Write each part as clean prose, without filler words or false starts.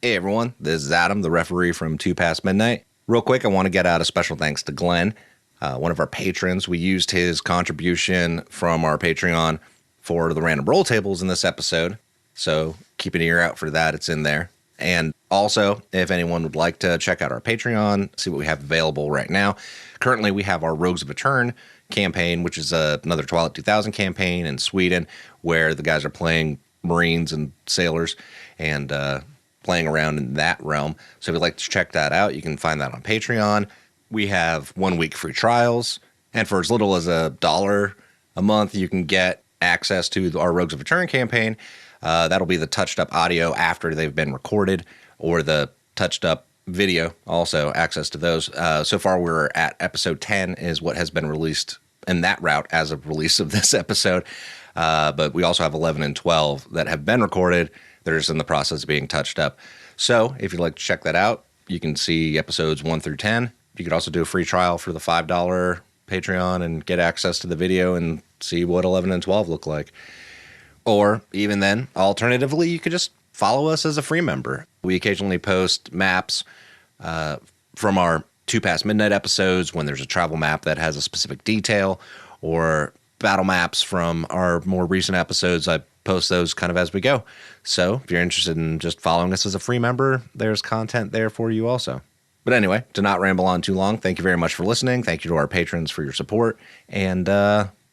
Hey everyone, this is Adam, the referee from 2 Past Midnight. Real quick, I want to get out a special thanks to Glenn, one of our patrons. We used his contribution from our Patreon for the random roll tables in this episode, so keep an ear out for that. It's in there. And also, if anyone would like to check out our Patreon, see what we have available right now. Currently, we have our Rogues of a Turn campaign, which is another Twilight 2000 campaign in Sweden, where the guys are playing Marines and sailors and playing around in that realm. So if you'd like to check that out, you can find that on Patreon. We have 1 week free trials, and for as little as $1 a month, you can get access to our Rogues of a Turn campaign. That'll be the touched up audio after they've been recorded, or the touched up video, also access to those. So far, we're at episode 10 is what has been released in that route as of release of this episode. But we also have 11 and 12 that have been recorded. They're just in the process of being touched up. So if you'd like to check that out, you can see episodes 1 through 10. You could also do a free trial for the $5 Patreon and get access to the video and see what 11 and 12 look like. Or even then, alternatively, you could just follow us as a free member. We occasionally post maps from our 2 Past Midnight episodes when there's a travel map that has a specific detail, or battle maps from our more recent episodes. I post those kind of as we go. So if you're interested in just following us as a free member, there's content there for you also. But anyway, to not ramble on too long, thank you very much for listening. Thank you to our patrons for your support, and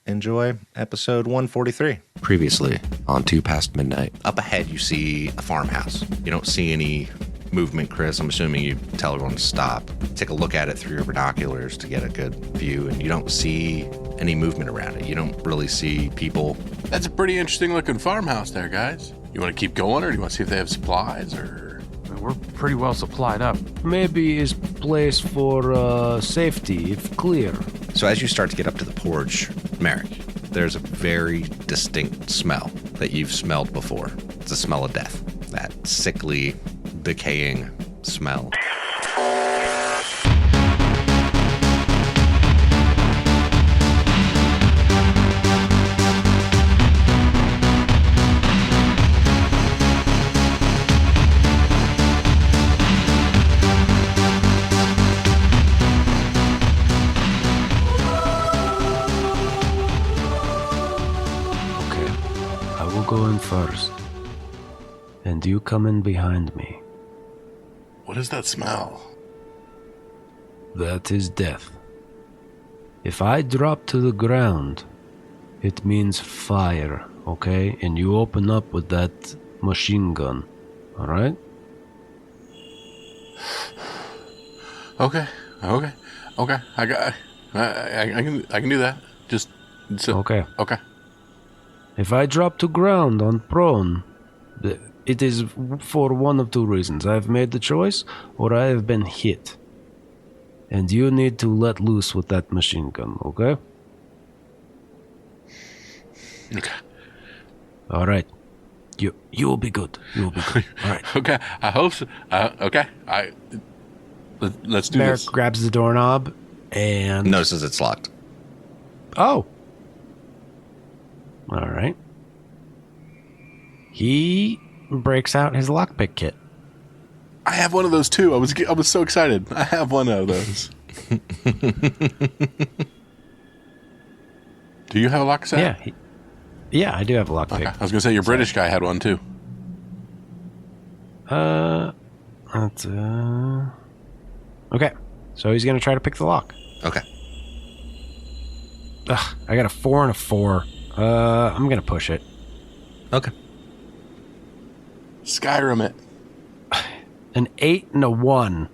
enjoy episode 143. Previously on 2 Past Midnight. Up ahead, you see a farmhouse. You don't see any movement, Chris. I'm assuming you tell everyone to stop. Take a look at it through your binoculars to get a good view, and you don't see any movement around it. You don't really see people. That's a pretty interesting looking farmhouse there, guys. You want to keep going, or do you want to see if they have supplies, or... We're pretty well supplied up. Maybe is place for safety, if clear. So as you start to get up to the porch, Merrick, there's a very distinct smell that you've smelled before. It's a smell of death. That sickly, decaying smell. Go in first, and you come in behind me. What is that smell? That is death. If I drop to the ground, it means fire, okay? And you open up with that machine gun, all right? Okay. I can do that. Just so. Okay. Okay. If I drop to ground on prone, it is for one of two reasons. I have made the choice, or I have been hit. And you need to let loose with that machine gun, okay? Okay. All right. You will be good. You will be good. All right. Okay. I hope so. Okay. Let's do Merrick this. grabs the doorknob and... Notices it's locked. Oh. All right. He breaks out his lockpick kit. I have one of those too. I was so excited. I have one of those. Do you have a lock set? Yeah, I do have a lockpick. Okay. I was gonna say your British guy had one too. That's okay. So he's gonna try to pick the lock. Okay. Ugh, I got a 4 and a 4. I'm gonna push it. Okay. Skyrim it. An 8 and a 1.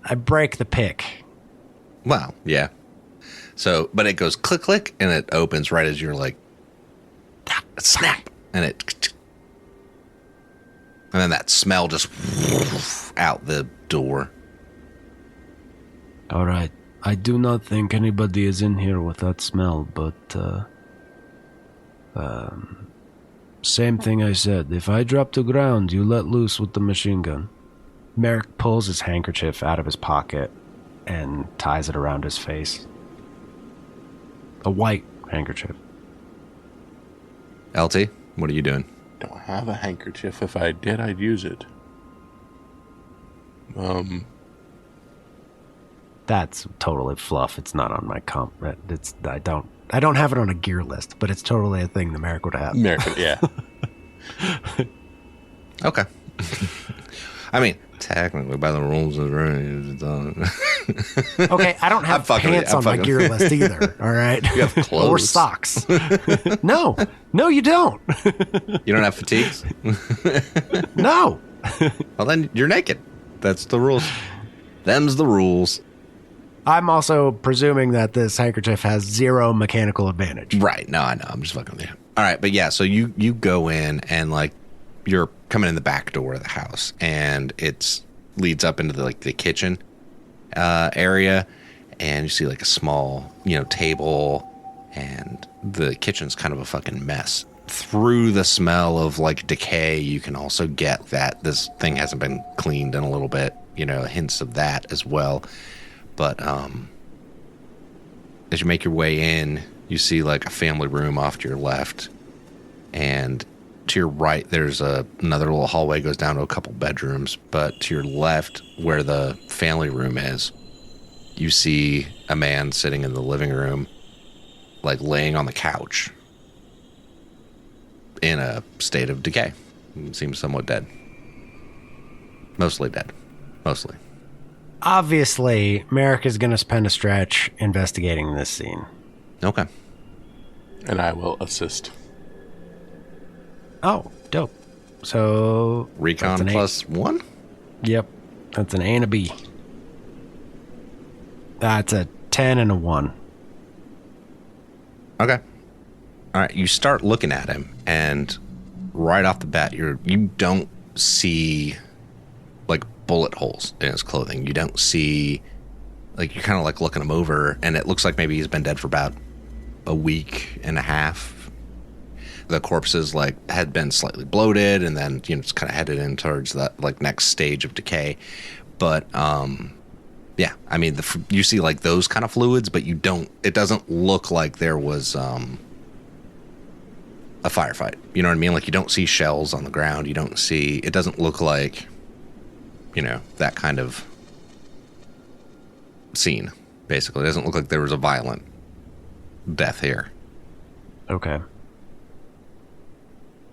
I break the pick. Wow. Yeah. So, but it goes click, click, and it opens right as you're like, snap, and then that smell just out the door. All right. I do not think anybody is in here with that smell, but same thing I said. If I drop to ground, you let loose with the machine gun. Merrick pulls his handkerchief out of his pocket and ties it around his face. A white handkerchief. LT, what are you doing? Don't have a handkerchief. If I did, I'd use it. That's totally fluff. It's not on my comp. I don't have it on a gear list, but it's totally a thing that Merrick would have. Merrick, yeah. Okay. I mean, technically, by the rules of the room, okay, I don't have pants on my gear list either. All right, you have clothes or socks. No, you don't. You don't have fatigues. No. Well, then you're naked. That's the rules. Them's the rules. I'm also presuming that this handkerchief has 0 mechanical advantage. Right. No, I know. I'm just fucking with you. All right. But yeah, so you go in and like you're coming in the back door of the house and it leads up into the kitchen area, and you see like a small, table, and the kitchen's kind of a fucking mess. Through the smell of like decay, you can also get that this thing hasn't been cleaned in a little bit, hints of that as well. But as you make your way in, you see like a family room off to your left, and to your right, there's another little hallway goes down to a couple bedrooms. But to your left, where the family room is, you see a man sitting in the living room, like laying on the couch in a state of decay. Seems somewhat dead. Mostly dead. Mostly. Obviously, Merrick is going to spend a stretch investigating this scene. Okay. And I will assist. Oh, dope. So... Recon +1? Yep. That's an A and a B. That's a 10 and a 1. Okay. All right. You start looking at him, and right off the bat, you don't see like bullet holes in his clothing. You don't see, like, you're kind of like looking him over, and it looks like maybe he's been dead for about a week and a half. The corpses had been slightly bloated, and then it's kind of headed in towards that like next stage of decay. But yeah, I mean, you see like those kind of fluids, but it doesn't look like there was a firefight. You know what I mean? Like, you don't see shells on the ground. It doesn't look like, that kind of scene, basically. It doesn't look like there was a violent death here. Okay.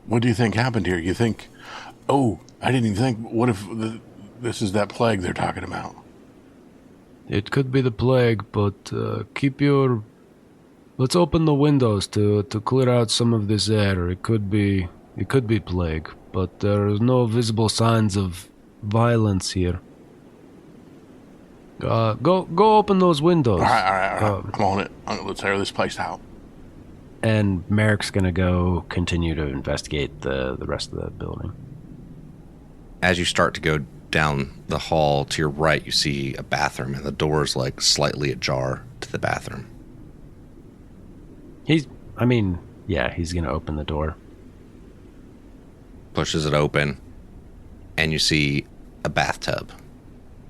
What do you think happened here? You think, I didn't even think, what if this is that plague they're talking about? It could be the plague, but let's open the windows to clear out some of this air. It could be plague, but there is no visible signs of violence here. Go open those windows. All right. I'm on it. Let's air this place out. And Merrick's going to go continue to investigate the rest of the building. As you start to go down the hall to your right, you see a bathroom, and the door's like slightly ajar to the bathroom. He's going to open the door. Pushes it open, and you see a bathtub,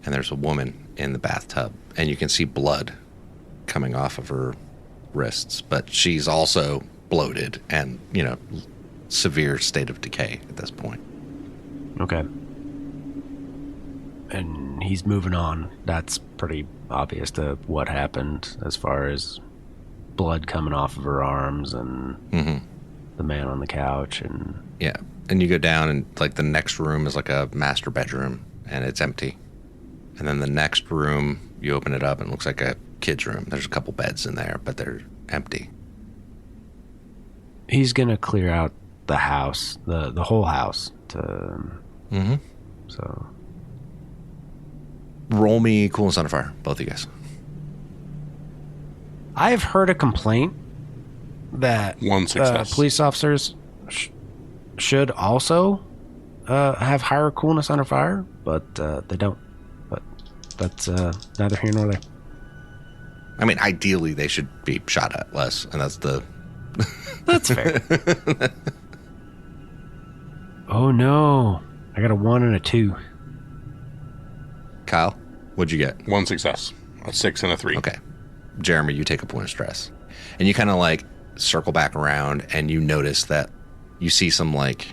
and there's a woman in the bathtub, and you can see blood coming off of her wrists, but she's also bloated and, severe state of decay at this point. Okay. And he's moving on. That's pretty obvious to what happened as far as blood coming off of her arms and the man on the couch. And yeah. And you go down, and like the next room is like a master bedroom, and it's empty. And then the next room, you open it up, and it looks like a kid's room. There's a couple beds in there, but they're empty. He's going to clear out the house, the whole house. So... Roll me coolness under fire, both of you guys. I have heard a complaint that one success. Police officers should also have higher coolness under fire, but they don't. But that's neither here nor there. I mean, ideally, they should be shot at less, and that's the... That's fair. Oh, no. I got a 1 and a 2. Kyle, what'd you get? One success. A 6 and a 3. Okay. Jeremy, you take a point of stress. And you kind of like circle back around, and you notice that you see some like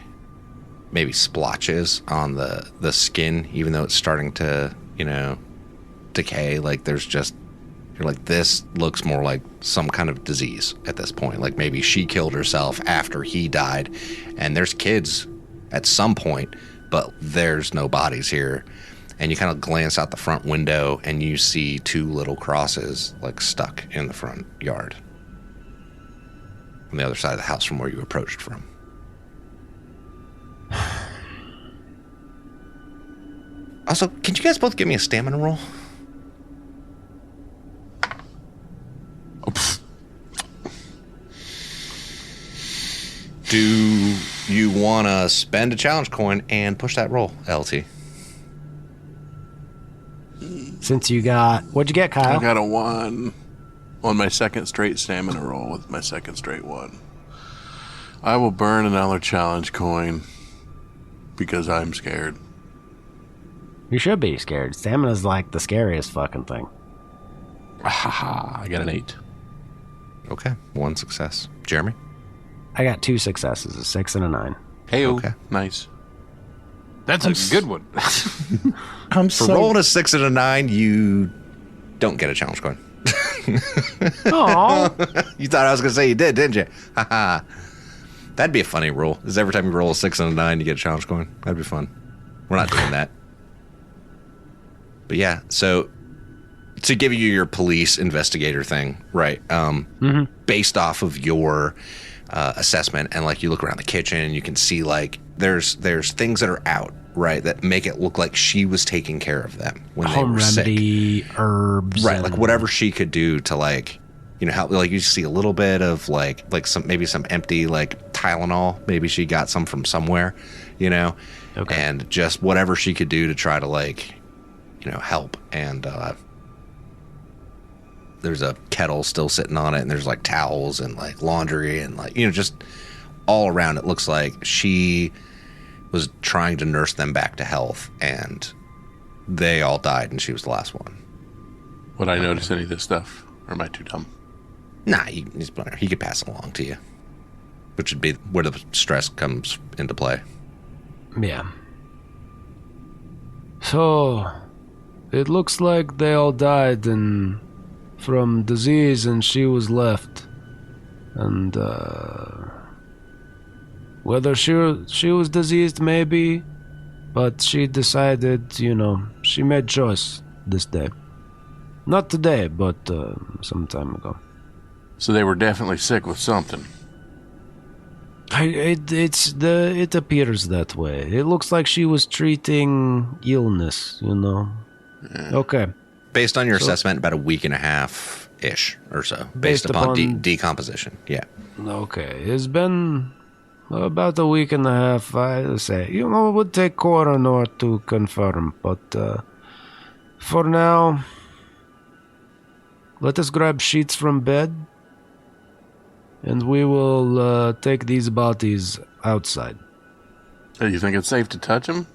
maybe splotches on the skin, even though it's starting to, decay. Like there's just, you're like, this looks more like some kind of disease at this point. Like maybe she killed herself after he died, and there's kids at some point, but there's no bodies here. And you kind of glance out the front window and you see 2 little crosses like stuck in the front yard on the other side of the house from where you approached from. Also, can you guys both give me a stamina roll? Do you want to spend a challenge coin and push that roll, LT? Since you got... What'd you get, Kyle? I got a 1 on my second straight stamina roll with my second straight 1. I will burn another challenge coin because I'm scared. You should be scared. Stamina's like the scariest fucking thing. I got an 8. Okay, 1 success. Jeremy? I got 2 successes, a 6 and a 9. Hey, Okay. Nice. That's a good one. For rolling a 6 and a 9, you don't get a challenge coin. Aww. You thought I was going to say you did, didn't you? Haha. That'd be a funny rule. Is every time you roll a 6 and a 9, you get a challenge coin. That'd be fun. We're not doing that. But yeah, so to give you your police investigator thing, right? Based off of your assessment, and like you look around the kitchen and you can see like there's things that are out, right, that make it look like she was taking care of them when they Home were remedy, sick. herbs. Right, like whatever she could do to like, help. Like you see a little bit of like some empty like Tylenol. Maybe she got some from somewhere, Okay. and just whatever she could do to try to like, help. And there's a kettle still sitting on it, and there's like towels and like laundry and like, just all around. It looks like she was trying to nurse them back to health, and they all died, and she was the last one. Would I notice any of this stuff, or am I too dumb? Nah, he could pass it along to you, which would be where the stress comes into play. Yeah. So, it looks like they all died from disease, and she was left. And, whether she was diseased, maybe, but she decided, she made choice this day. Not today, but some time ago. So they were definitely sick with something. It appears that way. It looks like she was treating illness, Yeah. Okay. Based on your assessment, about a week and a half-ish or so. Based upon decomposition, yeah. Okay. It's been about a week and a half, I say. It would take coroner to confirm, but for now, let us grab sheets from bed, and we will take these bodies outside. Hey, you think it's safe to touch them?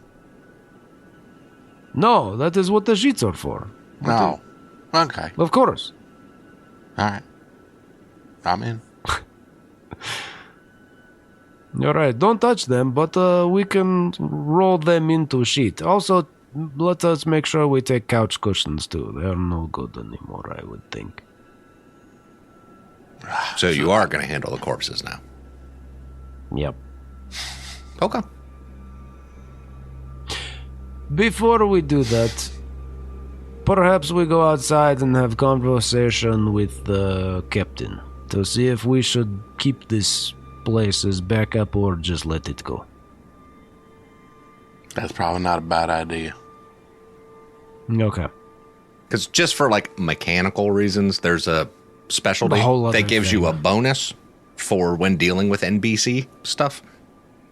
No, that is what the sheets are for. No. Okay. Of course. All right. I'm in. All right, don't touch them, but we can roll them into sheet. Also, let us make sure we take couch cushions too. They're no good anymore, I would think. So you are going to handle the corpses now. Yep. Okay. Before we do that, perhaps we go outside and have conversation with the captain to see if we should keep this place as backup or just let it go. That's probably not a bad idea. Okay. Because just for like mechanical reasons, there's a specialty A whole other that gives thing. you a bonus for when dealing with NBC stuff.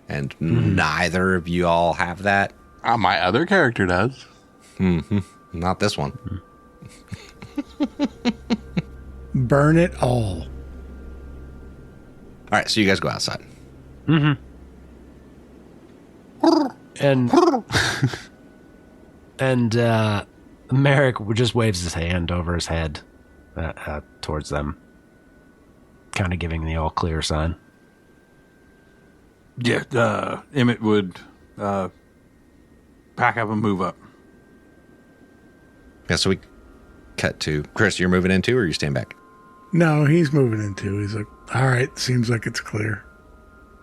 And neither of you all have that. My other character does. Not this one. Burn it all. All right, so you guys go outside. And Merrick just waves his hand over his head towards them, kind of giving the all clear sign. Yeah, Emmett would pack up and move up. Yeah, so we cut to Chris. You're moving in too, or are you staying back? No, he's moving in too. He's like, all right, seems like it's clear.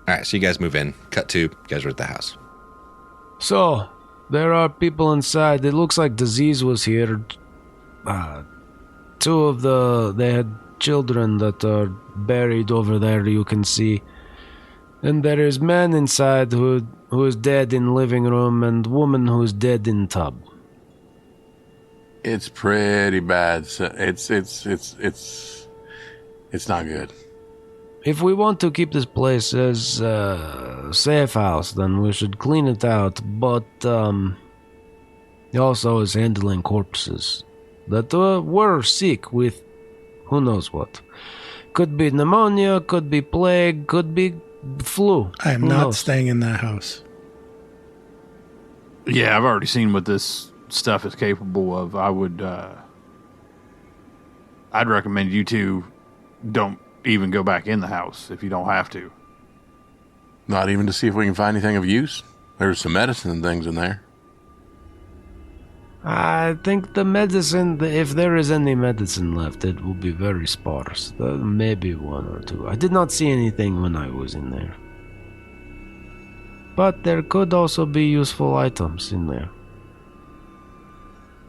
All right, so you guys move in. Cut to, you guys are at the house. So, there are people inside. It looks like disease was here. They had children that are buried over there, you can see. And there is man inside who is dead in living room and woman who is dead in tub. It's pretty bad. So it's not good. If we want to keep this place as a safe house, then we should clean it out. But he also is handling corpses that were sick with who knows what. Could be pneumonia, could be plague, could be flu. I am not staying in that house. Yeah, I've already seen what this stuff is capable of. I'd recommend you two don't even go back in the house if you don't have to. Not even to see if we can find anything of use. There's some medicine and things in there. I think the medicine, if there is any medicine left, it will be very sparse. Maybe one or two. I did not see anything when I was in there. But there could also be useful items in there.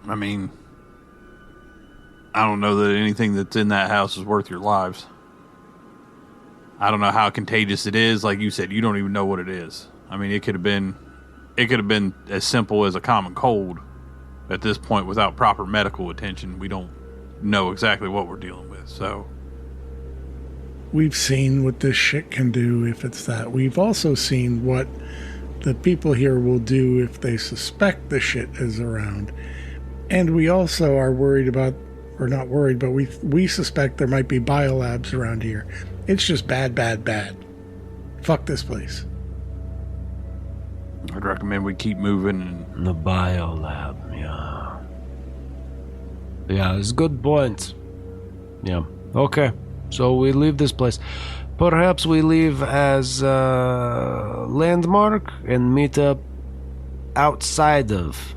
I mean, I don't know that anything that's in that house is worth your lives. I don't know how contagious it is. Like you said, you don't even know what it is. I mean, it could have been as simple as a common cold. At this point, without proper medical attention, we don't know exactly what we're dealing with. So We've seen what this shit can do if it's that. We've also seen what the people here will do if they suspect the shit is around. And we also are worried about, or not worried, but we suspect there might be biolabs around here. It's just bad, bad, bad. Fuck this place. I'd recommend we keep moving. The biolab, yeah. Yeah, it's a good point. Yeah, okay. So we leave this place. Perhaps we leave as a landmark and meet up outside of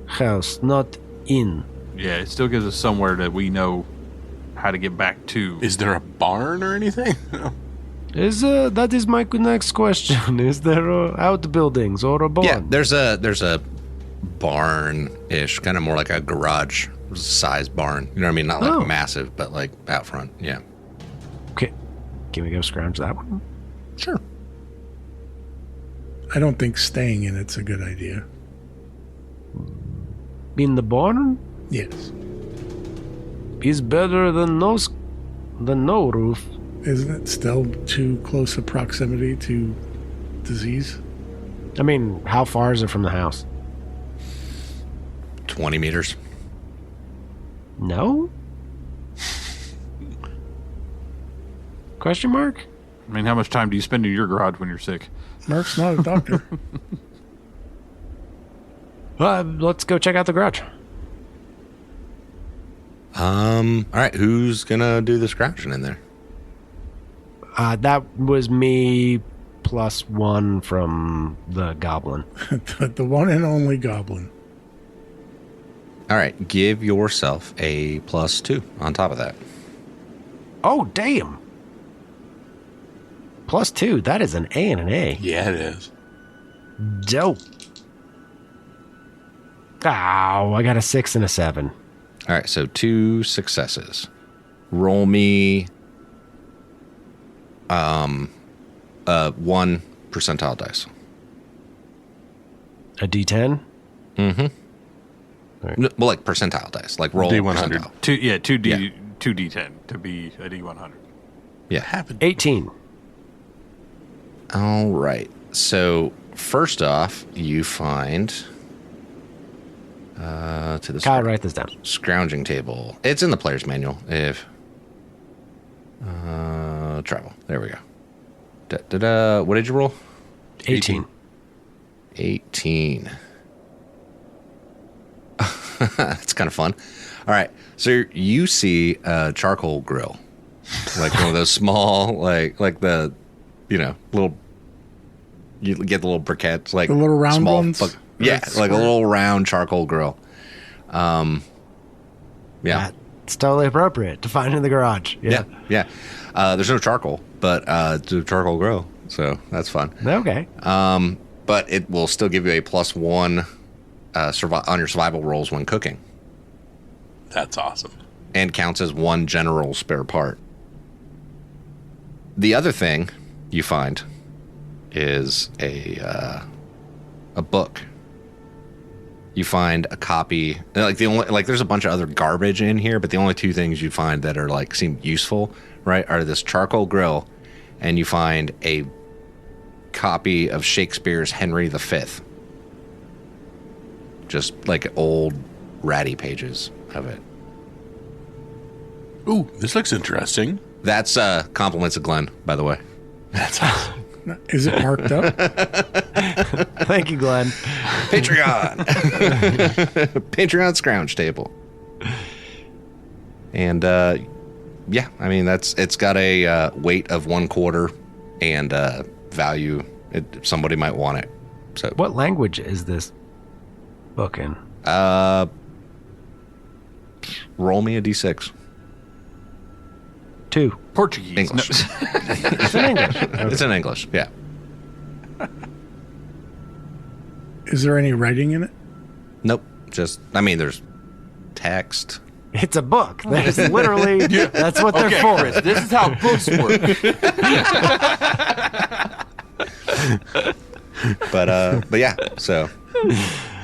house, not in. Yeah, it still gives us somewhere that we know how to get back to. Is there a barn or anything? That is my next question. Is there outbuildings or a barn? Yeah, there's a barn-ish, kind of more like a garage size barn. You know what I mean? Not like massive, but like out front. Yeah. Okay. Can we go scrounge that one? Sure. I don't think staying in it's a good idea. In the barn? Yes. Is better than no roof. Isn't it still too close a proximity to disease? I mean, how far is it from the house? 20 meters. No? Question mark? I mean, how much time do you spend in your garage when you're sick? Mark's not a doctor. Let's go check out the garage. All right, who's gonna do the scratching in there? That was me plus one from the goblin. The one and only goblin. All right, give yourself a +2 on top of that. Oh, damn. +2, that is an A and an A. Yeah, it is. Dope. Oh, I got a 6 and a 7. All right, so 2 successes. Roll me 1 percentile dice. A D10? Mm-hmm. Right. No, well, like percentile dice, like roll D100. percentile. 2 D10 to be a D100. Yeah. 18. All right. So first off, you find to the Kyle, write this down. scrounging table. It's in the player's manual. If travel, there we go. What did you roll? 18. 18. That's kind of fun. All right. So you see a charcoal grill, like one of those small, like the, little You get the little briquettes, like The little round ones? yeah, That's like a smart. little round charcoal grill. Yeah. It's totally appropriate to find in the garage. Yeah. There's no charcoal, but it's a charcoal grill, so that's fun. Okay. But it will still give you a +1 on your survival rolls when cooking, That's awesome. and counts as 1 general spare part. The other thing you find is a book. You find a copy, there's a bunch of other garbage in here, but the only 2 things you find that are seem useful, right, are this charcoal grill, and you find a copy of Shakespeare's Henry V. Just old ratty pages of it. Ooh, this looks interesting. That's compliments of Glenn, by the way. That's awesome. Is it marked up? Thank you, Glenn. Patreon. Patreon scrounge table. And yeah, I mean it's got a weight of 1/4 and value. Somebody might want it. So What language is this book in? roll me a d6. 2. Portuguese. English. No. It's in English. It's in English. Yeah. Is there any writing in it? Nope. There's text. It's a book. There's literally, that's what they're Okay, for. Chris, this is how books work. But yeah, so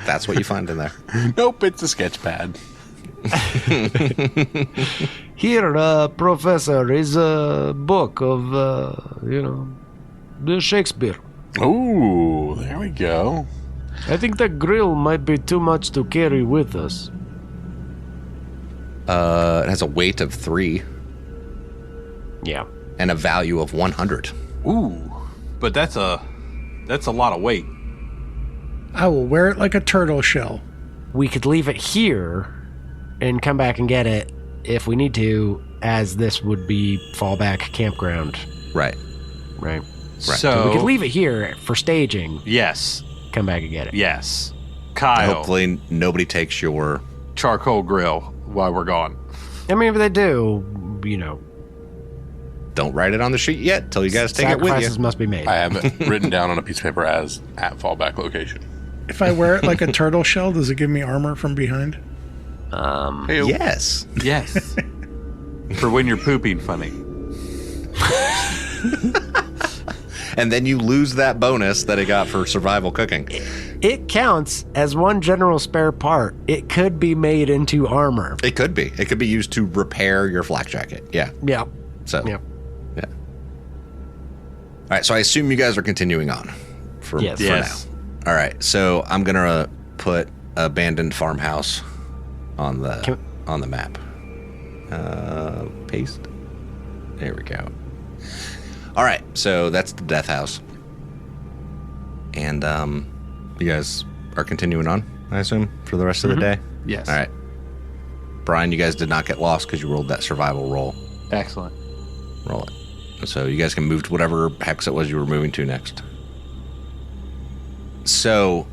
that's what you find in there. Nope, it's a sketch pad. Here, Professor, is a book of, the Shakespeare. Ooh, there we go. I think the grill might be too much to carry with us. It has a weight of 3 Yeah. and a value of 100. Ooh, but that's a lot of weight. I will wear it like a turtle shell. We could leave it here and come back and get it if we need to, as this would be fallback campground, Right. right? So We could leave it here for staging, Yes, come back and get it. yes. Kyle, Hopefully nobody takes your. charcoal grill while we're gone. I mean, if they do, Don't write it on the sheet yet till you guys take it with sacrifices you. must be made. I have it written down on a piece of paper as at fallback location. If I wear it like a turtle shell, does it give me armor from behind? Hey, Yes. Yes. For when you're pooping funny. And then you lose that bonus that it got for survival cooking. It counts as 1 general spare part. It could be made into armor. It could be. It could be used to repair your flak jacket. Yeah. Yeah. So. Yeah. Yeah. All right. So I assume you guys are continuing on for Yes. Yes. now. All right. So I'm gonna put abandoned farmhouse on the map. Paste. There we go. All right. So that's the death house. And you guys are continuing on, I assume, for the rest of the day. Yes. All right. Brian, you guys did not get lost because you rolled that survival roll. Excellent. Roll it. So you guys can move to whatever hex it was you were moving to next. So,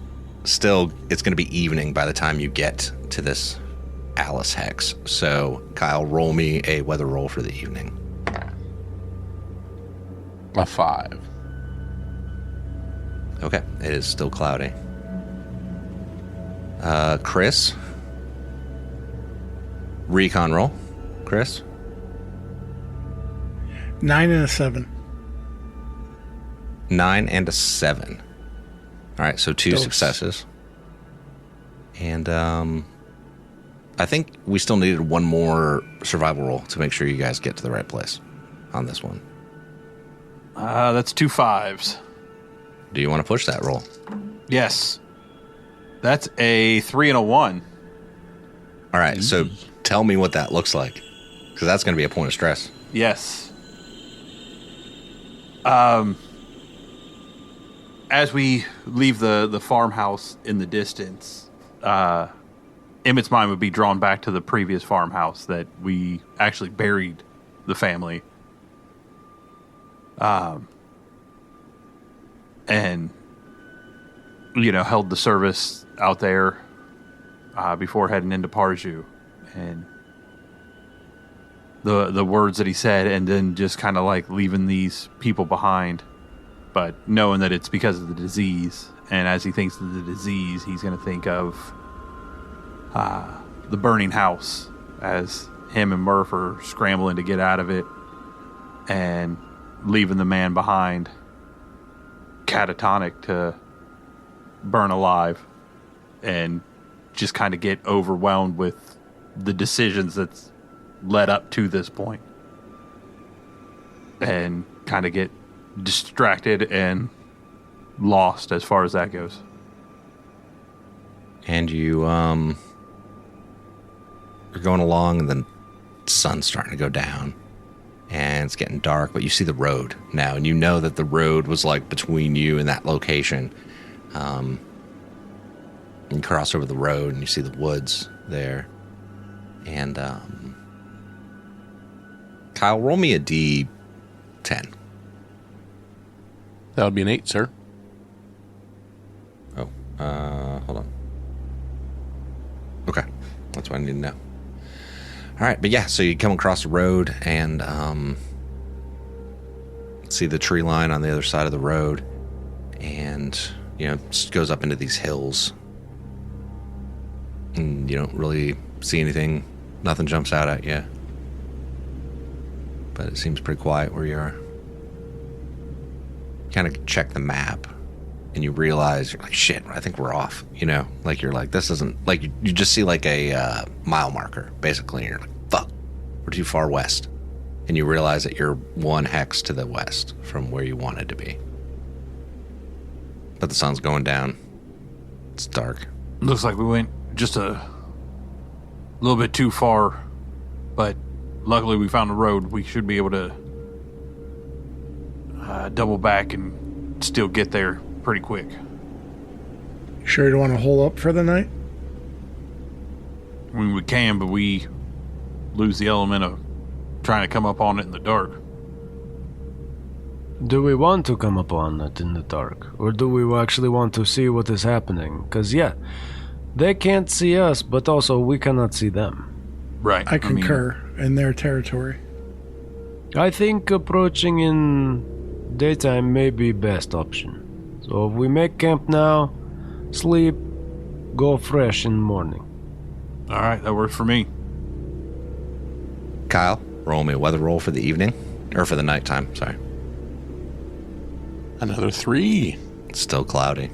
still, it's going to be evening by the time you get to this Alice hex. So, Kyle, roll me a weather roll for the evening. a 5. Okay, it is still cloudy. Chris, recon roll. Chris, 9 and a 7. 9 and a 7. All right, so 2 Dose. successes. And I think we still needed 1 more survival roll to make sure you guys get to the right place on this one. That's 2 5s. Do you want to push that roll? Yes. That's a 3 and a 1. All right, so tell me what that looks like, because that's going to be a point of stress. Yes. As we leave the farmhouse in the distance, Emmett's mind would be drawn back to the previous farmhouse that we actually buried the family. And and, held the service out there before heading into Parju. And the words that he said, and then just kind of like leaving these people behind, but knowing that it's because of the disease. And as he thinks of the disease, he's going to think of the burning house as him and Murph are scrambling to get out of it and leaving the man behind catatonic to burn alive, and just kind of get overwhelmed with the decisions that's led up to this point, and kind of get distracted and lost as far as that goes. And you you're going along, and then the sun's starting to go down and it's getting dark, but you see the road now, and you know that the road was like between you and that location. And you cross over the road and you see the woods there. And Kyle, roll me a D10. That would be an 8, sir. Oh, hold on. Okay, that's what I need to know. All right, but yeah, so you come across the road and see the tree line on the other side of the road, and it just goes up into these hills, and you don't really see anything. Nothing jumps out at you, but it seems pretty quiet where you are. Kind of check the map, and you realize you're like, shit, I think we're off. Like you're like, this isn't like you just see like a mile marker basically, and you're like, fuck, we're too far west. And you realize that you're one hex to the west from where you wanted to be. But the sun's going down. It's dark. Looks like we went just a little bit too far, but luckily we found the road. We should be able to double back and still get there pretty quick. You sure you don't want to hole up for the night? I mean, we can, but we lose the element of trying to come up on it in the dark. Do we want to come upon it in the dark? Or do we actually want to see what is happening? Because, yeah, they can't see us, but also we cannot see them. Right. I concur. In their territory. I think approaching in daytime may be best option. So if we make camp now, sleep, go fresh in the morning. All right, that works for me. Kyle, roll me a weather roll for the evening. Or for the nighttime, sorry. Another 3. It's still cloudy.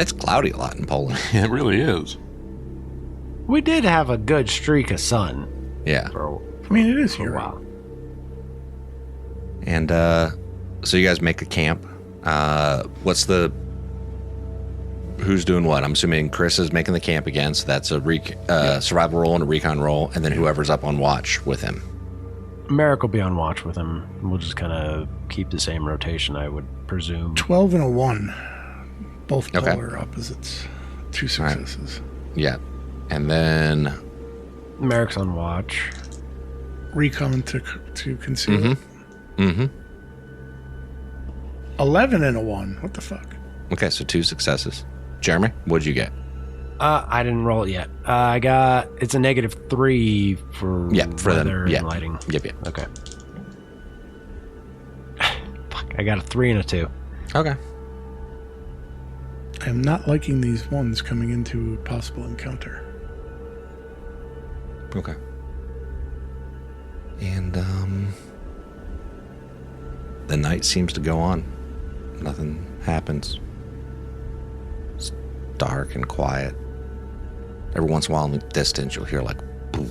It's cloudy a lot in Poland. It really is. We did have a good streak of sun. Yeah. It is For here. a while. And so you guys make a camp. Who's doing what? I'm assuming Chris is making the camp again, so that's a survival roll and a recon roll, and then whoever's up on watch with him. Merrick will be on watch with him. We'll just kind of keep the same rotation, I would presume. 12 and a 1. Both Okay. polar opposites. 2 successes. Yeah. And then... Merrick's on watch. Recon to conceal. Mm-hmm. Mm-hmm. 11 and a 1. What the fuck? Okay, so 2 successes. Jeremy, what'd you get? I didn't roll it yet. It's a -3 for weather and lighting. Yep. Okay. Fuck, I got a 3 and a 2. Okay. I am not liking these ones coming into a possible encounter. Okay. And, the night seems to go on. Nothing happens. It's dark and quiet. Every once in a while in the distance, you'll hear like, boom.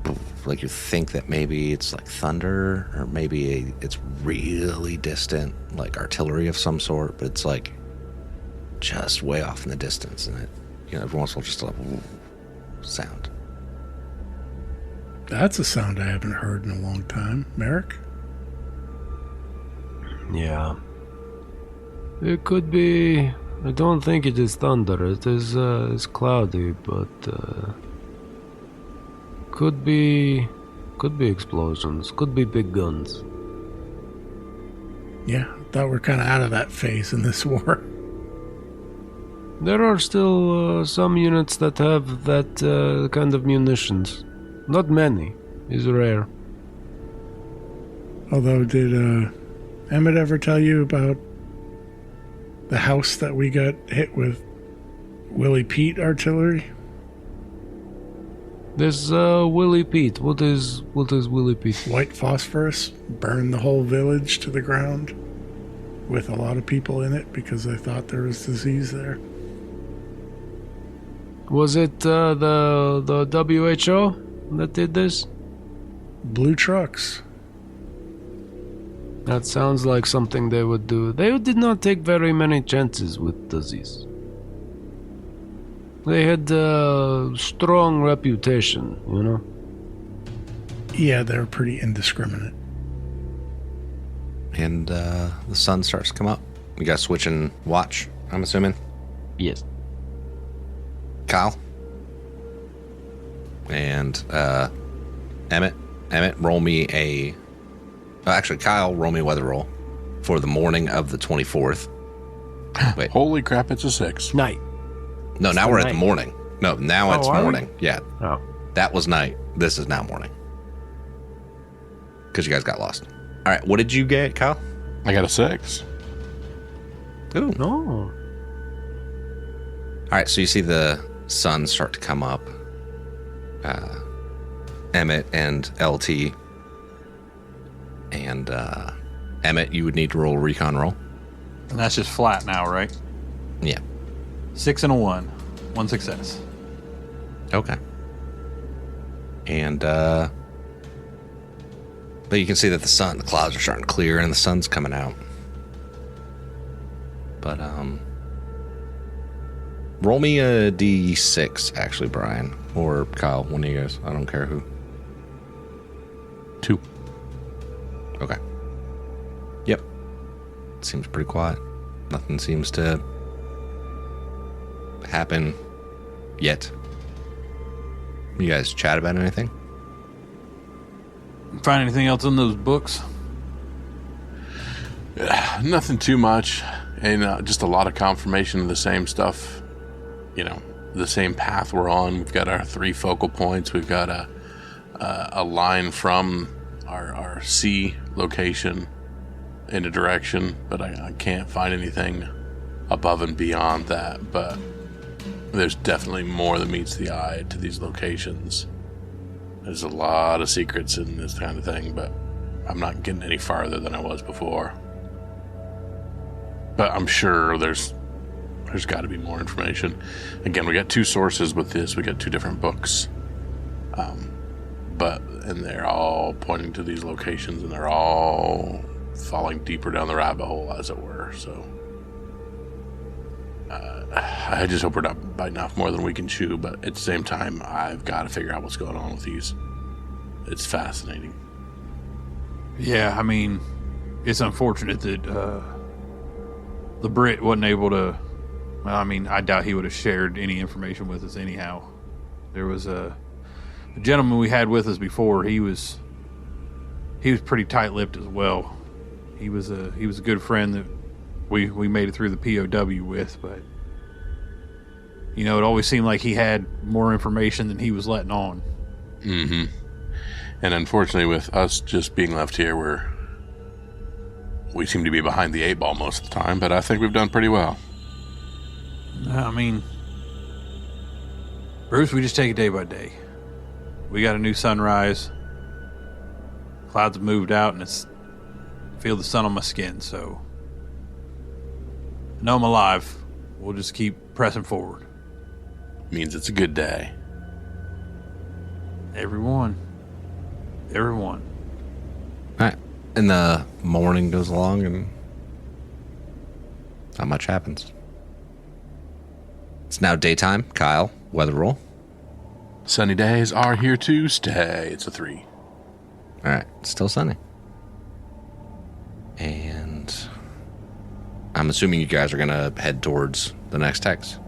Boom. Like you think that maybe it's like thunder, or maybe it's really distant, like artillery of some sort, but it's like just way off in the distance. And it, every once in a while just like, sound. That's a sound I haven't heard in a long time. Merrick? Yeah. It could be... I don't think it is thunder. It is it's cloudy, but could be explosions. Could be big guns. Yeah, Thought we're kind of out of that phase in this war. There are still some units that have that kind of munitions. Not many. It's rare. Although, did Emmett ever tell you about the house that we got hit with Willie Pete artillery? There's Willie Pete. What is Willie Pete? White phosphorus burned the whole village to the ground with a lot of people in it because they thought there was disease there. Was it the WHO that did this? Blue trucks. That sounds like something they would do. They did not take very many chances with disease. They had a strong reputation, you know? Yeah, they're pretty indiscriminate. And the sun starts to come up. You guys switching watch, I'm assuming? Yes. Kyle? And Emmett, roll me a... actually, Kyle, roll me a weather roll for the morning of the 24th. Wait. Holy crap, it's a 6. Night. No, now we're at the morning. No, now it's are we? morning. Yeah. Oh. That was night. This is now morning. Because you guys got lost. All right, what did you get, Kyle? I got a 6. Ooh. No. All right, so you see the sun start to come up. Emmett and LT. And Emmett, you would need to roll a recon roll. And that's just flat now, right? Yeah. 6 and a 1. 1 success. Okay. And but you can see that the clouds are starting to clear and the sun's coming out. But roll me a D6, actually, Brian. Or Kyle, one of you guys. I don't care who. 2. Okay. Yep. Seems pretty quiet. Nothing seems to happen yet. You guys chat about anything? Find anything else in those books? Nothing too much. And just a lot of confirmation of the same stuff. You know, the same path we're on. We've got our 3 focal points. We've got a line from our C location in a direction, but I can't find anything above and beyond that. But there's definitely more than meets the eye to these locations. There's a lot of secrets in this kind of thing, but I'm not getting any farther than I was before. But I'm sure there's got to be more information. Again, we got 2 sources with this. We got 2 different books. And they're all pointing to these locations, and they're all falling deeper down the rabbit hole, as it were. So I just hope we're not biting off more than we can chew, but at the same time, I've got to figure out what's going on with these. It's fascinating. Yeah, I mean, it's unfortunate that the Brit wasn't able to... Well, I mean, I doubt he would have shared any information with us anyhow. There was a gentleman we had with us before. He was pretty tight-lipped as well. He was a good friend that we made it through the POW with, but you know, it always seemed like he had more information than he was letting on. Mm-hmm. And unfortunately, with us just being left here, we seem to be behind the 8 ball most of the time, but I think we've done pretty well. I mean, Bruce, we just take it day by day. We got a new sunrise. Clouds have moved out, and I feel the sun on my skin, so I know I'm alive. We'll just keep pressing forward. Means it's a good day. Everyone. All right. And the morning goes along, and not much happens. It's now daytime. Kyle, weather roll. Sunny days are here to stay. It's a 3. All right. Still sunny. And I'm assuming you guys are going to head towards the next hex,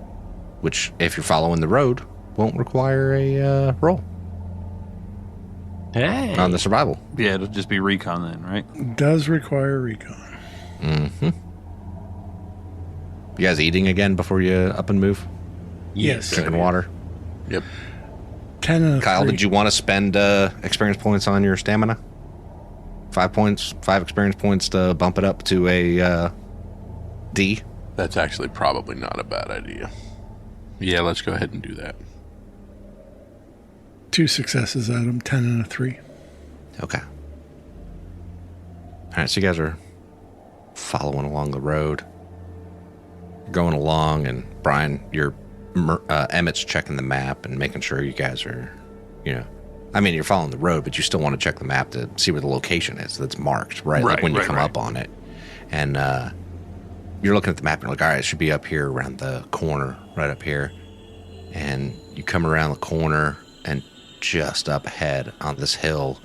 which, if you're following the road, won't require a roll Hey. on the survival. Yeah, it'll just be recon then, right? Does require recon. You guys eating again before you up and move? Yes. Drinking water? Yep. 10 and a Kyle, 3. did you want to spend experience points on your stamina? 5 points, 5 experience points to bump it up to a D? That's actually probably not a bad idea. Yeah, let's go ahead and do that. 2 successes, Adam. 10 and a 3. Okay. All right, so you guys are following along the road. You're going along, and Brian, Emmett's checking the map and making sure you guys are, you're following the road, but you still want to check the map to see where the location is that's marked, right? Like when you come up on it. And you're looking at the map and you're like, all right, it should be up here around the corner, right up here. And you come around the corner, and just up ahead on this hill,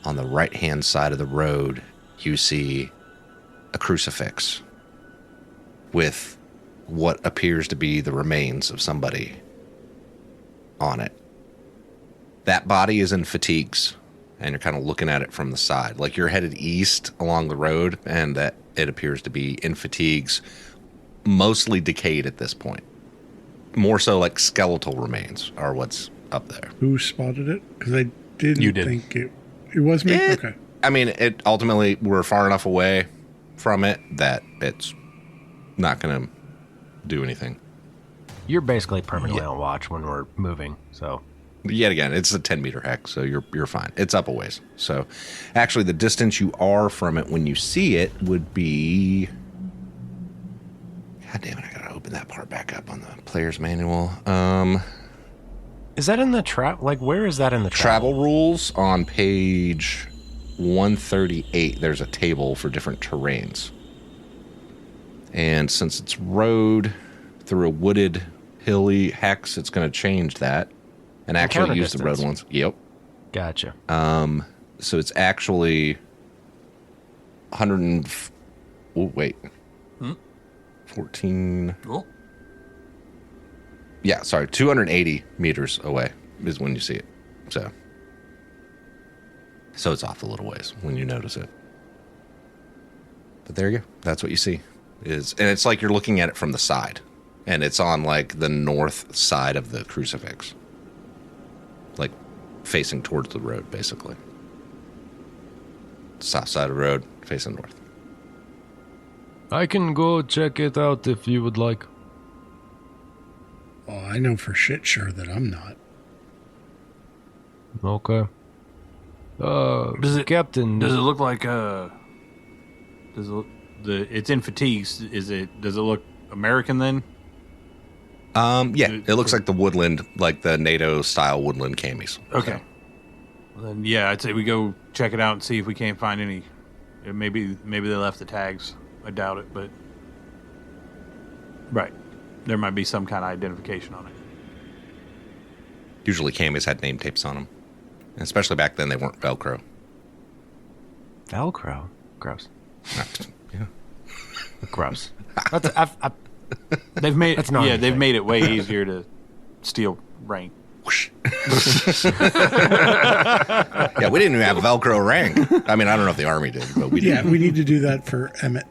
on the right-hand side of the road, you see a crucifix with what appears to be the remains of somebody on it. That body is in fatigues, and you're kind of looking at it from the side. Like you're headed east along the road, and that it appears to be in fatigues, mostly decayed at this point. More so like skeletal remains are what's up there. Who spotted it? Because I didn't You did. think it was me? Okay. I mean, it ultimately, we're far enough away from it that it's not going to do anything. You're basically permanently on watch when we're moving, so... Yet again, it's a 10-meter hex, so you're fine. It's up a ways. So, actually, the distance you are from it when you see it would be... God damn it, I gotta open that part back up on the player's manual. Is that in the trap? Like, where is that in the Travel rules on page 138. There's a table for different terrains. And since it's road through a wooded, hilly hex, it's going to change that. And actually use the road ones. Yep. Gotcha. So it's actually 100 and... Oh, wait. 14... Oh. Yeah, sorry. 280 meters away is when you see it. So it's off a little ways when you notice it. But there you go. That's what you see. And it's like you're looking at it from the side. And it's on like the north side of the crucifix. Like facing towards the road, basically. South side of the road, facing north. I can go check it out if you would like. Oh, I know for shit sure that I'm not. Okay. Captain... Does it look like it's in fatigues? Does it look American then? Yeah, it looks like the woodland, like the NATO style woodland camis. Okay. So. Well, then yeah, I'd say we go check it out and see if we can't find any. Maybe they left the tags. I doubt it, but right, there might be some kind of identification on it. Usually camis had name tapes on them. And especially back then, they weren't Velcro. Velcro? Gross. Yeah. Gross. They've made That's not they've anything. made it way easier to steal rank. Yeah, we didn't even have a Velcro ring. I mean, I don't know if the Army did, but we did. Yeah, we need to do that for Emmett.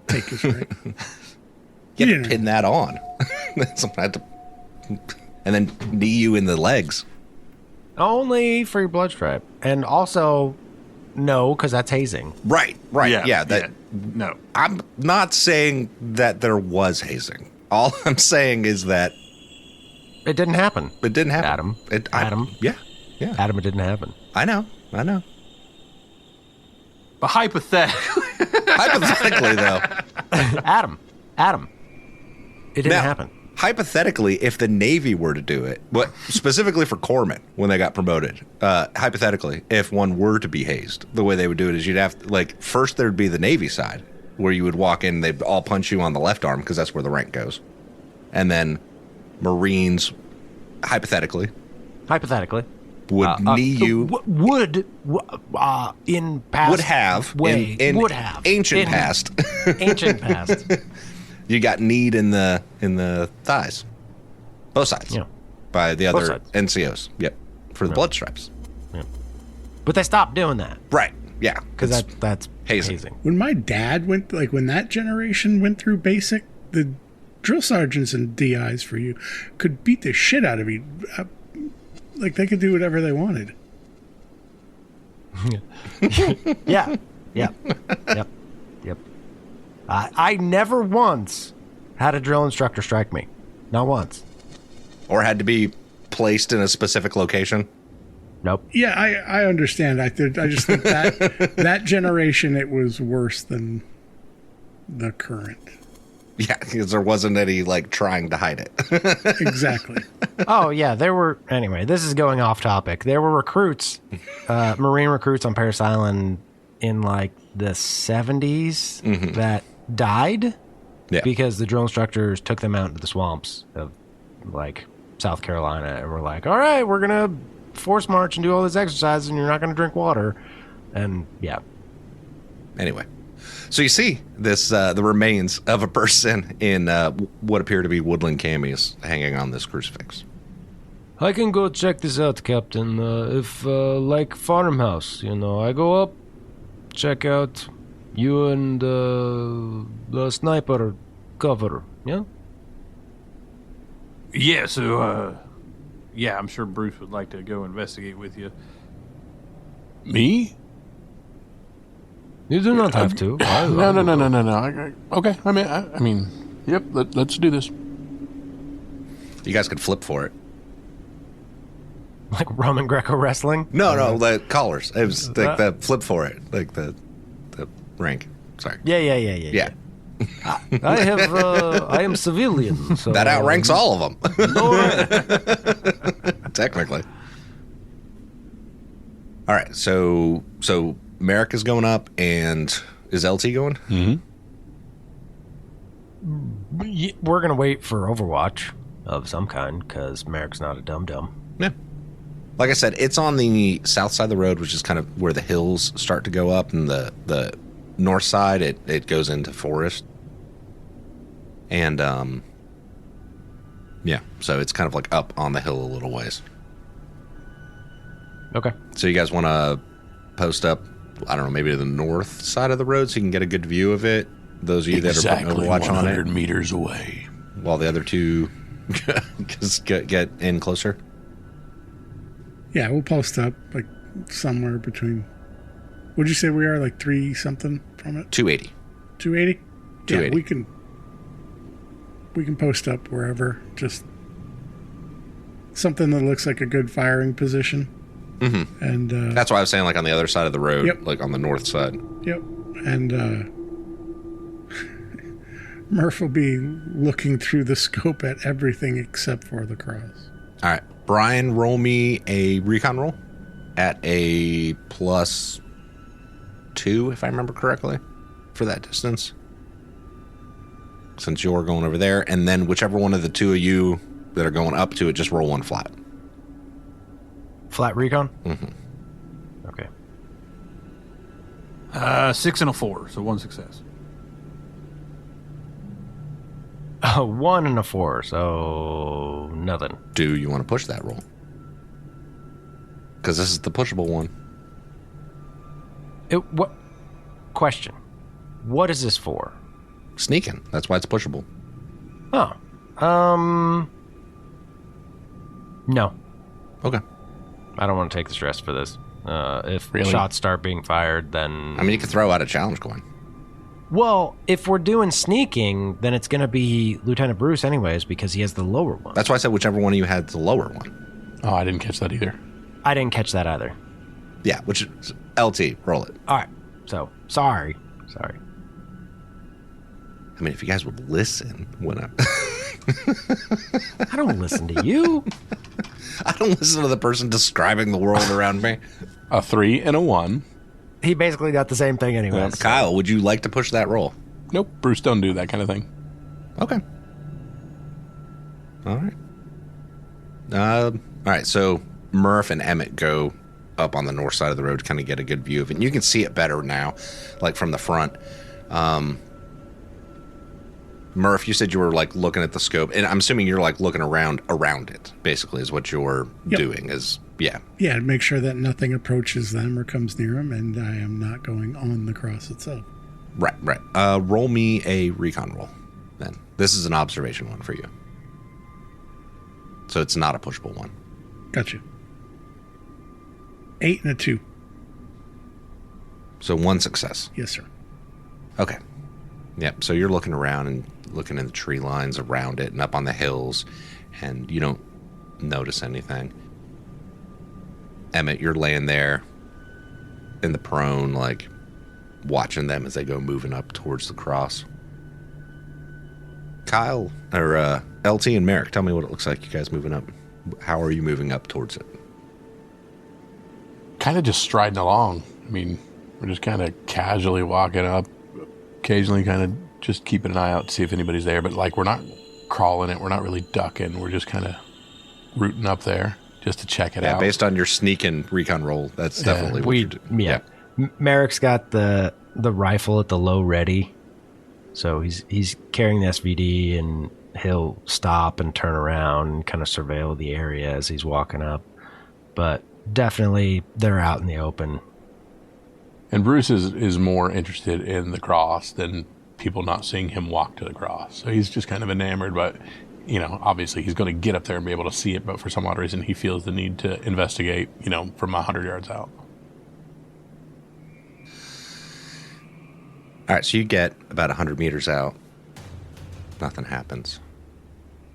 Take his right. You You had to didn't- pin that on. Someone had to... And then knee you in the legs. Only for your blood stripe. And also, no, because that's hazing. Right. Yeah, no. I'm not saying that there was hazing. All I'm saying is that It didn't happen. it didn't happen. Adam. Yeah. Adam, it didn't happen. I know. But hypothetically, Hypothetically, though. Adam. It didn't Now, happen. Hypothetically, if the Navy were to do it, but specifically for corpsmen when they got promoted, hypothetically, if one were to be hazed, the way they would do it is you'd have to, like, first there'd be the Navy side where you would walk in, they'd all punch you on the left arm because that's where the rank goes. And then Marines, hypothetically, would knee you. In past Would have. way, in would have. Ancient In past. Ancient past. You got kneed in the thighs. Both sides. Yeah. By the Both other sides. NCOs. Yep. For the blood stripes. But they stopped doing that. Right. Yeah. Because that's hazing. hazing. When my dad went, like when that generation went through basic, the drill sergeants and DIs for you could beat the shit out of you. Like they could do whatever they wanted. Yeah. Yep. I never once had a drill instructor strike me. Not once. Or had to be placed in a specific location. Nope. Yeah, I understand. I just think that that generation, it was worse than the current. Yeah, because there wasn't any, like, trying to hide it. Exactly. Oh, yeah, anyway, this is going off topic. There were recruits, Marine recruits on Parris Island in, like, the 70s that died because the drill instructors took them out into the swamps of, like, South Carolina and were like, all right, we're going to force march and do all this exercise and you're not going to drink water. And, yeah. Anyway. So you see this the remains of a person in what appear to be woodland camis hanging on this crucifix. I can go check this out, Captain. If, like farmhouse, I go up, check out you and the sniper cover, yeah? Yeah, so, I'm sure Bruce would like to go investigate with you. Me? You do not have to. No. Okay. I mean, yep. Let's do this. You guys could flip for it. Like Roman Greco wrestling? No, the collars. It was like the flip for it, like the rank. Sorry. Yeah. I am civilian. So, that outranks all of them. Technically. All right, so Merrick is going up, and is LT going? We're going to wait for Overwatch of some kind, because Merrick's not a dum-dum. Yeah. Like I said, it's on the south side of the road, which is kind of where the hills start to go up, and the north side, it goes into forest. And, so it's kind of like up on the hill a little ways. Okay. So you guys want to post up, I don't know, maybe to the north side of the road so you can get a good view of it? Those of you that are putting Overwatch on it. 100 meters away. While the other two get in closer? Yeah, we'll post up like somewhere between. What'd you say we are? Like 3 something from it? 280. 280? 280. Yeah, we can post up wherever. Just something that looks like a good firing position. Mm-hmm. And that's why I was saying like on the other side of the road, like on the north side. Yep. And Murph will be looking through the scope at everything except for the cross. All right. Brian, roll me a recon roll at a +2, if I remember correctly, for that distance. Since you're going over there. And then whichever one of the two of you that are going up to it, just roll one flat. Flat recon? Mm-hmm. Okay. 6 and a 4, so 1 success. 1 and a 4, so nothing. Do you want to push that roll? Because this is the pushable one. What? Question. What is this for? Sneaking. That's why it's pushable. Oh. No. Okay. I don't want to take the stress for this. If Really? shots start being fired, then... I mean, you could throw out a challenge coin. Well, if we're doing sneaking, then it's going to be Lieutenant Bruce anyways, because he has the lower one. That's why I said whichever one of you had the lower one. Oh, I didn't catch that either. I didn't catch that either. Yeah, which is LT. Roll it. All right. So, sorry. I mean, if you guys would listen when I... I don't listen to you. I don't listen to the person describing the world around me. A 3 and a 1. He basically got the same thing anyways. Kyle, would you like to push that roll? Nope, Bruce don't do that kind of thing. Okay. All right. All right, so Murph and Emmett go up on the north side of the road to kind of get a good view of it. And you can see it better now, like from the front. Murph, you said you were like looking at the scope, and I'm assuming you're like looking around it, basically, is what you're doing. Yeah, to make sure that nothing approaches them or comes near them, and I am not going on the cross itself. Right. Roll me a recon roll, then. This is an observation one for you. So it's not a pushable one. Gotcha. 8 and a 2. So 1 success. Yes, sir. Okay. Yep. So you're looking around and looking in the tree lines around it and up on the hills, and you don't notice anything. Emmett, you're laying there in the prone, like watching them as they go moving up towards the cross. Kyle, or LT and Merrick, tell me what it looks like you guys moving up. How are you moving up towards it? Kind of just striding along. I mean, we're just kind of casually walking up, occasionally kind of just keeping an eye out to see if anybody's there. But like, we're not crawling it. We're not really ducking. We're just kind of rooting up there just to check it out. Yeah, based on your sneak and recon roll, that's definitely what you're doing. Yeah. Merrick's got the rifle at the low ready. So he's carrying the SVD, and he'll stop and turn around and kind of surveil the area as he's walking up. But definitely they're out in the open. And Bruce is more interested in the cross than people not seeing him walk to the cross. So he's just kind of enamored, but, you know, obviously he's going to get up there and be able to see it, but for some odd reason he feels the need to investigate, you know, from 100 yards out. All right, so you get about 100 meters out. Nothing happens.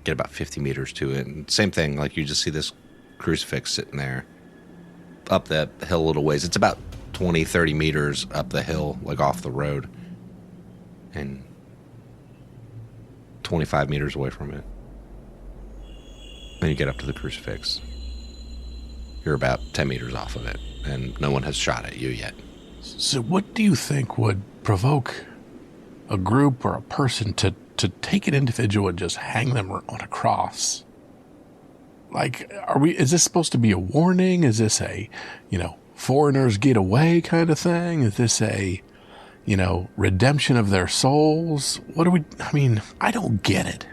Get about 50 meters to it. And same thing, like you just see this crucifix sitting there up the hill a little ways. It's about 20, 30 meters up the hill, like off the road. And 25 meters away from it. Then you get up to the crucifix. You're about 10 meters off of it, and no one has shot at you yet. So what do you think would provoke a group or a person to take an individual and just hang them on a cross? Like, is this supposed to be a warning? Is this a, you know, foreigners get away kind of thing? Is this a, you know, redemption of their souls? I don't get it.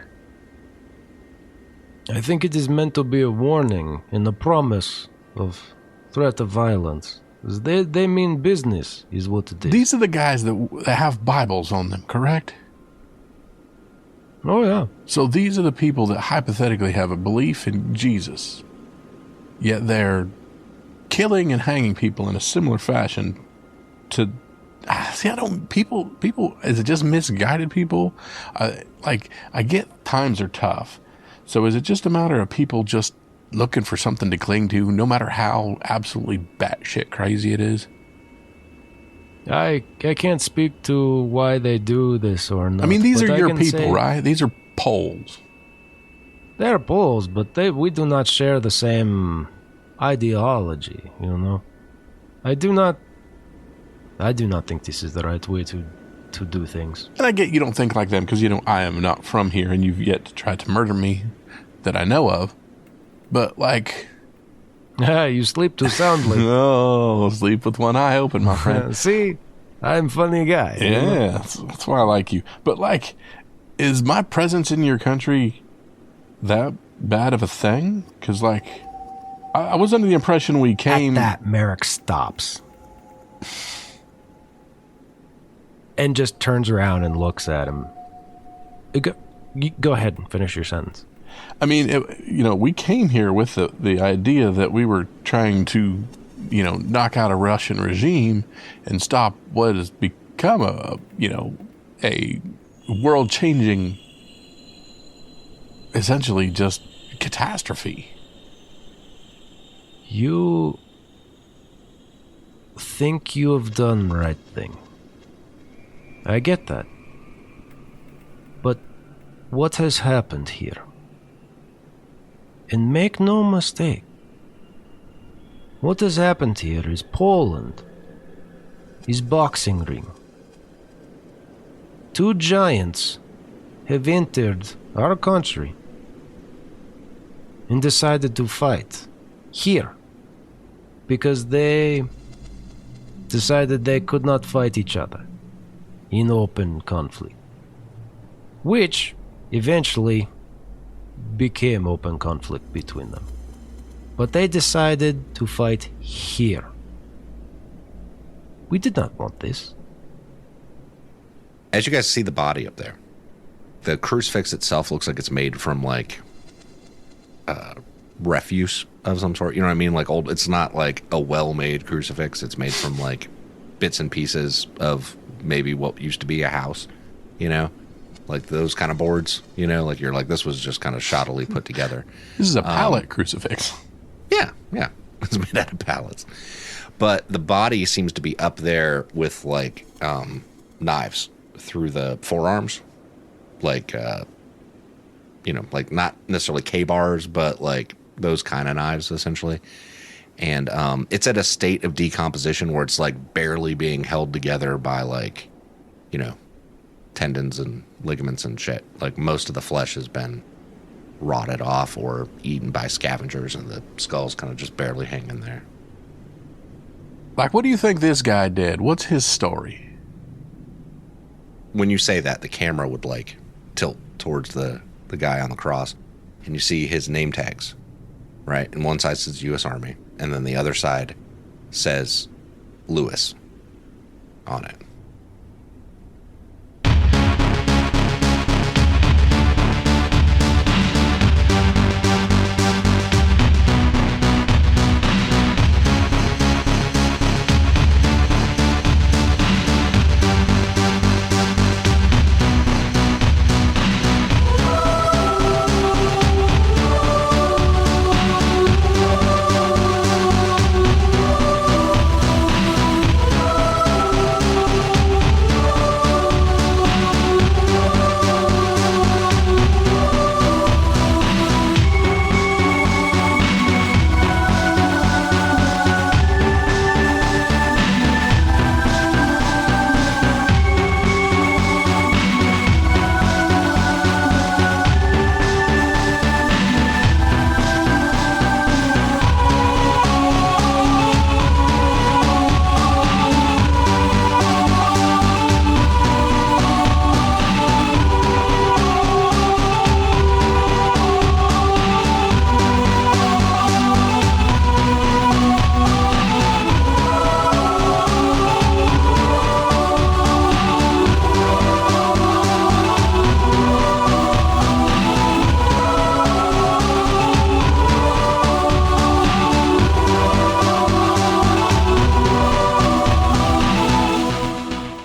I think it is meant to be a warning and a promise of threat of violence. They mean business, is what it is. These are the guys that have Bibles on them, correct? Oh, yeah. So these are the people that hypothetically have a belief in Jesus, yet they're killing and hanging people in a similar fashion to... people, is it just misguided people? I get times are tough. So is it just a matter of people just looking for something to cling to, no matter how absolutely batshit crazy it is? I can't speak to why they do this or not. I mean, these are your people, right? These are Poles. They're Poles, but we do not share the same ideology, you know? I do not think this is the right way to do things. And I get you don't think like them because, you know, I am not from here and you've yet to try to murder me that I know of. But, like... You sleep too soundly. Oh, sleep with one eye open, my friend. See? I'm a funny guy. Yeah, that's why I like you. But, like, is my presence in your country that bad of a thing? Because, like, I was under the impression we came... At that, Merrick stops. And just turns around and looks at him. Go ahead and finish your sentence. I mean, we came here with the idea that we were trying to, you know, knock out a Russian regime and stop what has become a world-changing, essentially just catastrophe. You think you have done the right thing. I get that. But what has happened here? And make no mistake, what has happened here is Poland, is boxing ring. Two giants have entered our country and decided to fight here because they decided they could not fight each other in open conflict. which eventually became open conflict between them. But they decided to fight here. We did not want this. As you guys see the body up there, the crucifix itself looks like it's made from like refuse of some sort. You know what I mean? Like old. It's not like a well-made crucifix. It's made from like bits and pieces of maybe what used to be a house. You know, like those kind of boards. You know, like you're like this was just kind of shoddily put together. This is a pallet crucifix. Yeah. It's made out of pallets. But the body seems to be up there with like knives through the forearms, like like not necessarily K-bars, but like those kind of knives essentially. And it's at a state of decomposition where it's like barely being held together by like, tendons and ligaments and shit. Like most of the flesh has been rotted off or eaten by scavengers, and the skull's kind of just barely hanging there. Like, what do you think this guy did? What's his story? When you say that, the camera would like tilt towards the guy on the cross, and you see his name tags, right? And one side says U.S. Army, and then the other side says Lewis on it.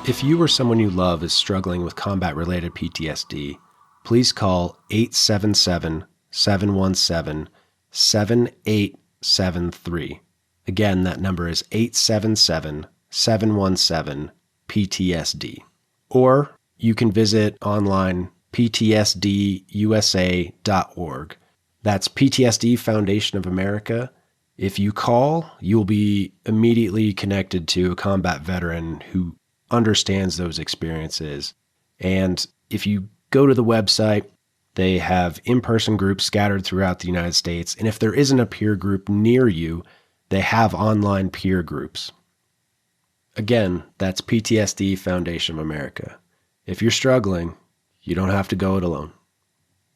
If you or someone you love is struggling with combat-related PTSD, please call 877-717-7873. Again, that number is 877-717-PTSD. Or you can visit online ptsdusa.org. That's PTSD Foundation of America. If you call, you'll be immediately connected to a combat veteran who understands those experiences. And if you go to the website, they have in-person groups scattered throughout the United States. And if there isn't a peer group near you, they have online peer groups. Again, that's PTSD Foundation of America. If you're struggling, you don't have to go it alone.